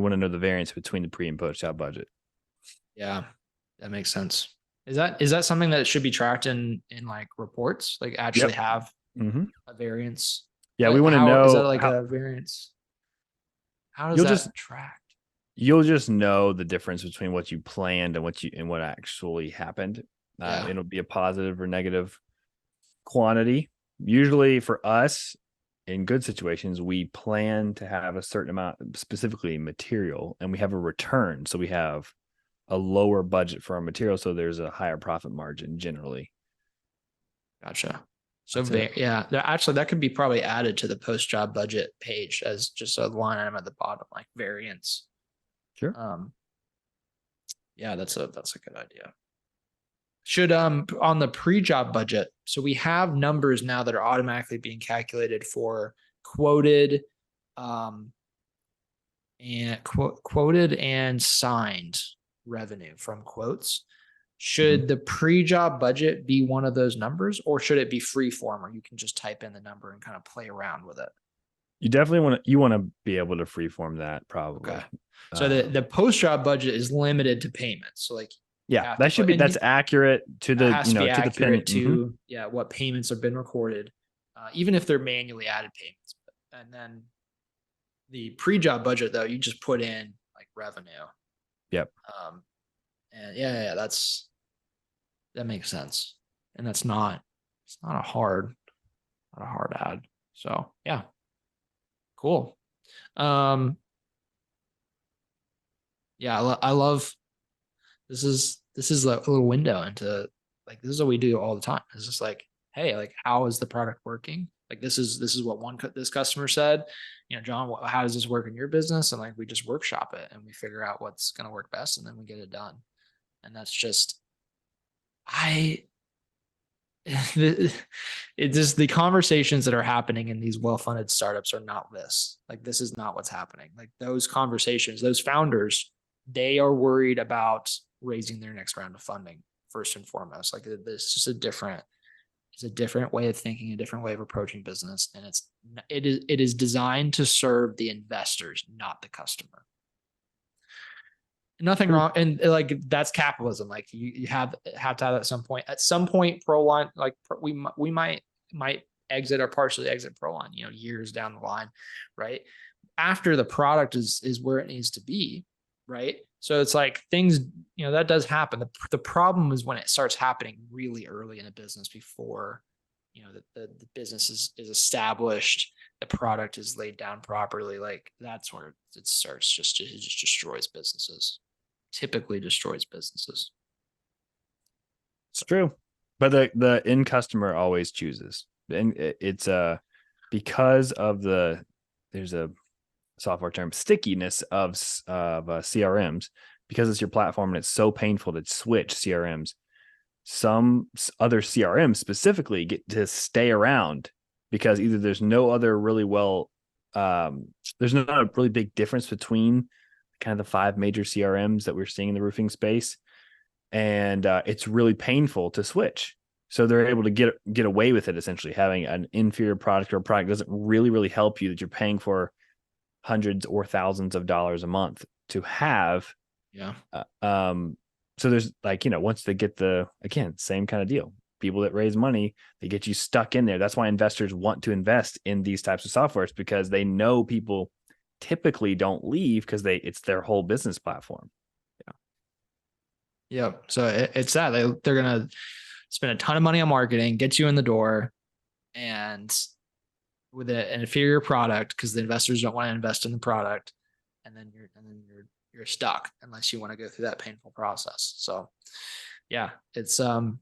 We want to know the variance between the pre and post job budget. Yeah, that makes sense. Is that something that should be tracked in like reports? Like actually have Mm-hmm. a variance? Yeah, we want to How is that know like how a variance? How does you'll just that track? you'll just know the difference between what you planned and what actually happened. Yeah, It'll be a positive or negative quantity. Usually for us, in good situations, we plan to have a certain amount, specifically material, and we have a return. So we have a lower budget for our material, so there's a higher profit margin generally. gotcha. So That's it. yeah, actually that could be probably added to the post job budget page as just a line item at the bottom, like variance. Sure. Um, yeah, that's a good idea. Should on the pre-job budget, so we have numbers now that are automatically being calculated for quoted and quoted and signed revenue from quotes. Should the pre-job budget be one of those numbers, or should it be free form where you can just type in the number and kind of play around with it? You definitely want to be able to freeform that probably. Okay. So the post-job budget is limited to payments. So like yeah, that should be that's accurate to the has to be to the accurate penny. to what payments have been recorded, even if they're manually added payments. And then the pre-job budget though, you just put in like revenue. Yep. And that makes sense. And it's not a hard add. So yeah, cool. Yeah, I love this is a little window into like this is what we do all the time. It's just like, hey, like how is the product working? Like this is what this customer said. John, how does this work in your business? And like we just workshop it and we figure out what's going to work best, and then we get it done. And that's just it just the conversations that are happening in these well-funded startups are not this. Like this is not what's happening. Like those conversations, those founders, they are worried about raising their next round of funding first and foremost. Like this is it's a different way of thinking, a different way of approaching business, and it is designed to serve the investors, not the customer. Nothing wrong, and like that's capitalism. Like you have to have that at some point. At some point, Proline, like we might exit or partially exit Proline, years down the line, right? After the product is where it needs to be, right? So it's like things, that does happen. The problem is when it starts happening really early in a business before, the business is established, the product is laid down properly. Like that's where it starts it just destroys businesses. Typically destroys businesses. It's true, but the end customer always chooses, and it's because of there's a software term stickiness of CRMs, because it's your platform and it's so painful to switch CRMs. Some other CRMs specifically get to stay around because either there's no other really there's not a really big difference between kind of the 5 major CRMs that we're seeing in the roofing space. And it's really painful to switch. So they're able to get away with it, essentially having an inferior product, or a product doesn't really help you, that you're paying for hundreds or thousands of dollars a month to have. Yeah. So there's like, once they get again, same kind of deal. People that raise money, they get you stuck in there. That's why investors want to invest in these types of softwares, because they know people typically don't leave because it's their whole business platform. Yeah. So it's that they're going to spend a ton of money on marketing, get you in the door, and with an inferior product because the investors don't want to invest in the product, and then you're stuck unless you want to go through that painful process. So yeah, it's I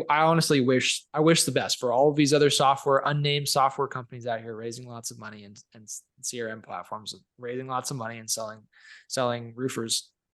honestly wish the best for all of these other unnamed software companies out here raising lots of money, and CRM platforms raising lots of money and selling roofers